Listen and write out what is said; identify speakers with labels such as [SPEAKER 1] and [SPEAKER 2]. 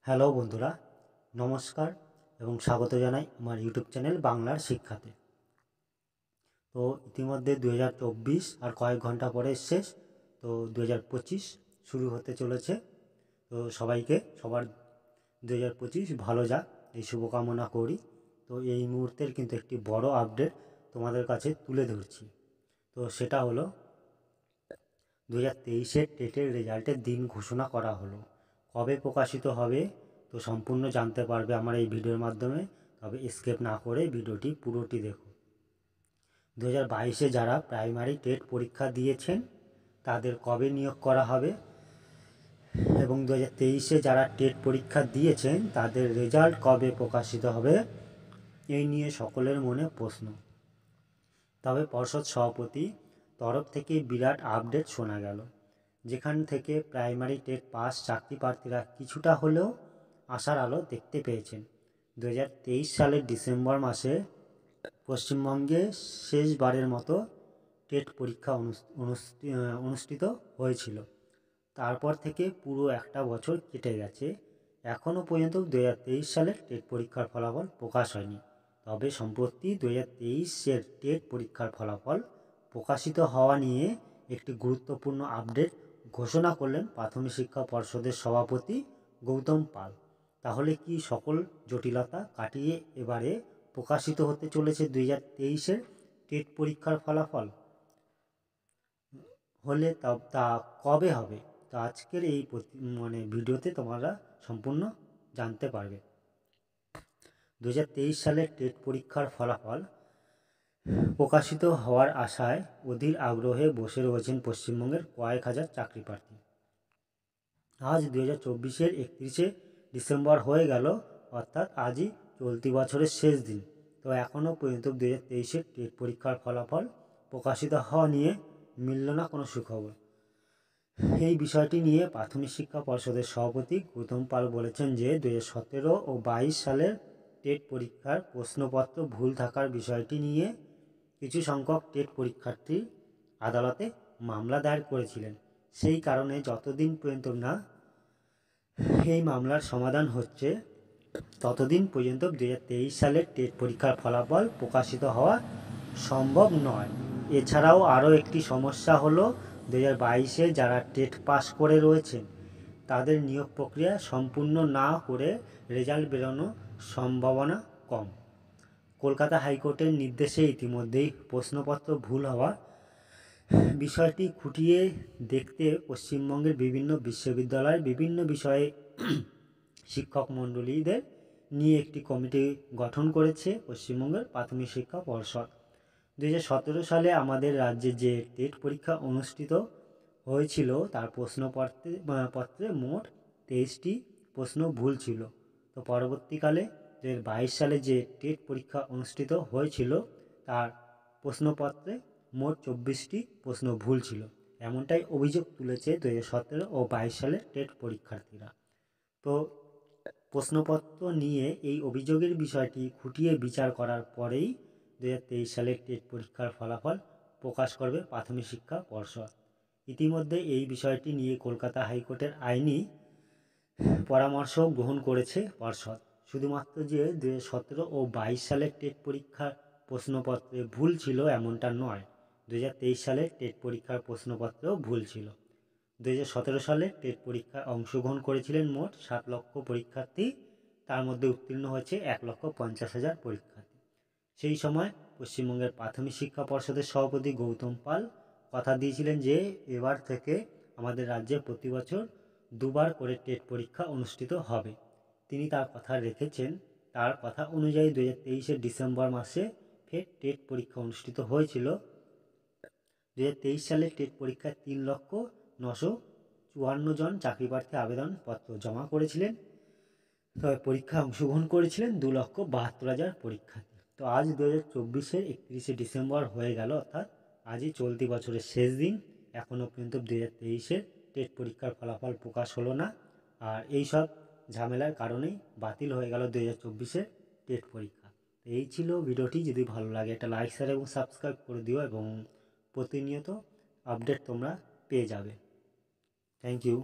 [SPEAKER 1] Hello বন্ধুরা, নমস্কার এবং স্বাগত জানাই আমার ইউটিউব চ্যানেল বাংলার শিক্ষাতে। তো ইতিমধ্যে 2024 আর কয়েক ঘন্টা পরে শেষ। তো 2025 শুরু হতে চলেছে। তো সবার 2025 ভালো যাক এই শুভকামনা করি। তো এই মুহূর্তের কিন্তু একটি বড় আপডেট তোমাদের কাছে তুলে ধরছি। তো সেটা হলো 2023-এর টেটের রেজাল্টের দিন ঘোষণা করা হলো। কবে প্রকাশিত হবে তো সম্পূর্ণ জানতে পারবে আমার এই ভিডিওর মাধ্যমে। তবে স্কিপ না করে ভিডিওটি পুরোটি দেখো। 2022-এ যারা প্রাইমারি টেট পরীক্ষা দিয়েছেন তাদের কবে নিয়োগ করা হবে এবং 2023-এ যারা টেট পরীক্ষা দিয়েছেন তাদের রেজাল্ট কবে প্রকাশিত হবে, এই নিয়ে সকলের মনে প্রশ্ন। তবে পর্ষদ সভাপতি তরফ থেকে বিরাট আপডেট শোনা গেল, যেখান থেকে প্রাইমারি টেট পাস চাকরি প্রার্থীরা কিছুটা হলেও আশার আলো দেখতে পেয়েছেন। 2023 সালের ডিসেম্বর মাসে পশ্চিমবঙ্গে শেষবারের মতো টেট পরীক্ষা অনুষ্ঠিত হয়েছিল। তারপর থেকে পুরো একটা বছর কেটে গেছে, এখনও পর্যন্ত 2023 সালের টেট পরীক্ষার ফলাফল প্রকাশ হয়নি। তবে সম্প্রতি 2023-এর টেট পরীক্ষার ফলাফল প্রকাশিত হওয়া নিয়ে একটি গুরুত্বপূর্ণ আপডেট ঘোষণা করলেন প্রাথমিক শিক্ষা পর্ষদের সভাপতি গৌতম পাল। তাহলে কি সকল জটিলতা কাটিয়ে এবারে প্রকাশিত হতে চলেছে 2023-এর টেট পরীক্ষার ফলাফল? হলে তা কবে হবে? তো আজকের এই ভিডিওতে তোমরা সম্পূর্ণ জানতে পারবে। 2023 সালের টেট পরীক্ষার ফলাফল প্রকাশিত হওয়ার আশায় অধীর আগ্রহে বসে রয়েছেন পশ্চিমবঙ্গের কয়েক হাজার চাকরি প্রার্থী। আজ 2024-এর 31শে ডিসেম্বর হয়ে গেল, অর্থাৎ আজই চলতি বছরের শেষ দিন। তো এখনও পর্যন্ত 2023-এর টেট পরীক্ষার ফলাফল প্রকাশিত হওয়া নিয়ে মিলল না কোনো সুখবর। এই বিষয়টি নিয়ে প্রাথমিক শিক্ষা পর্ষদের সভাপতি গৌতম পাল বলেছেন যে 2017 ও 22 সালের টেট পরীক্ষার প্রশ্নপত্র ভুল থাকার বিষয়টি নিয়ে কিছু সংখ্যক টেট পরীক্ষার্থী আদালতে মামলা দায়ের করেছিলেন। সেই কারণে যতদিন পর্যন্ত না এই মামলার সমাধান হচ্ছে ততদিন পর্যন্ত 2023 সালের টেট পরীক্ষার ফলাফল প্রকাশিত হওয়া সম্ভব নয়। এছাড়াও আরও একটি সমস্যা হলো 2022-এ যারা টেট পাস করে রয়েছেন তাদের নিয়োগ প্রক্রিয়া সম্পূর্ণ না করে রেজাল্ট বেরোনোর সম্ভাবনা কম। কলকাতা হাইকোর্টের নির্দেশে ইতিমধ্যেই প্রশ্নপত্র ভুল হওয়া বিষয়টি খুঁটিয়ে দেখতে পশ্চিমবঙ্গের বিভিন্ন বিশ্ববিদ্যালয়ের বিভিন্ন বিষয়ে শিক্ষক মণ্ডলীদের নিয়ে একটি কমিটি গঠন করেছে পশ্চিমবঙ্গের প্রাথমিক শিক্ষা পর্ষদ। 2017 সালে আমাদের রাজ্যে যে টেট পরীক্ষা অনুষ্ঠিত হয়েছিল তার প্রশ্নপত্রে মোট 23টি প্রশ্ন ভুল ছিল। তো পরবর্তীকালে 2022 সালে যে টেট পরীক্ষা অনুষ্ঠিত হয়েছিল তার প্রশ্নপত্রে মোট 24টি প্রশ্ন ভুল ছিল, এমনটাই অভিযোগ তুলেছে 2017 ও 22 সালের টেট পরীক্ষার্থীরা। তো প্রশ্নপত্র নিয়ে এই অভিযোগের বিষয়টি খুঁটিয়ে বিচার করার পরেই 2023 সালের টেট পরীক্ষার ফলাফল প্রকাশ করবে প্রাথমিক শিক্ষা পর্ষদ। ইতিমধ্যে এই বিষয়টি নিয়ে কলকাতা হাইকোর্টের আইনি পরামর্শ গ্রহণ করেছে পর্ষদ। শুধুমাত্র যে 2017 ও 22 সালের টেট পরীক্ষার প্রশ্নপত্রে ভুল ছিল এমনটা নয়, 2023 সালের টেট পরীক্ষার প্রশ্নপত্রেও ভুল ছিল। 2017 সালে টেট পরীক্ষায় অংশগ্রহণ করেছিলেন মোট 7 লক্ষ পরীক্ষার্থী, তার মধ্যে উত্তীর্ণ হয়েছে 1,50,000 পরীক্ষার্থী। সেই সময় পশ্চিমবঙ্গের প্রাথমিক শিক্ষা পর্ষদের সভাপতি গৌতম পাল কথা দিয়েছিলেন যে এবার থেকে আমাদের রাজ্যে প্রতি বছর 2বার করে টেট পরীক্ষা অনুষ্ঠিত হবে। তিনি তার কথা রেখেছেন। তার কথা অনুযায়ী 2023-এর ডিসেম্বর মাসে ফের টেট পরীক্ষা অনুষ্ঠিত হয়েছিল। 2023 সালে টেট পরীক্ষায় 3,954 জন চাকরিপ্রার্থী আবেদনপত্র জমা করেছিলেন। তবে পরীক্ষায় অংশগ্রহণ করেছিলেন 2,72,000 পরীক্ষার্থী। তো আজ 2024-এর 31শে ডিসেম্বর হয়ে গেল, অর্থাৎ আজই চলতি বছরের শেষ দিন। এখনও পর্যন্ত 2023-এর টেট পরীক্ষার ফলাফল প্রকাশ হলো না, আর এই সব ঝামেলার কারণেই বাতিল হয়ে গেল 2024-এর টেট পরীক্ষা। এই ছিল ভিডিওটি। যদি ভালো লাগে একটা লাইক, শেয়ার এবং সাবস্ক্রাইব করে দিও এবং প্রতিনিয়ত আপডেট তোমরা পেয়ে যাবে। Thank you.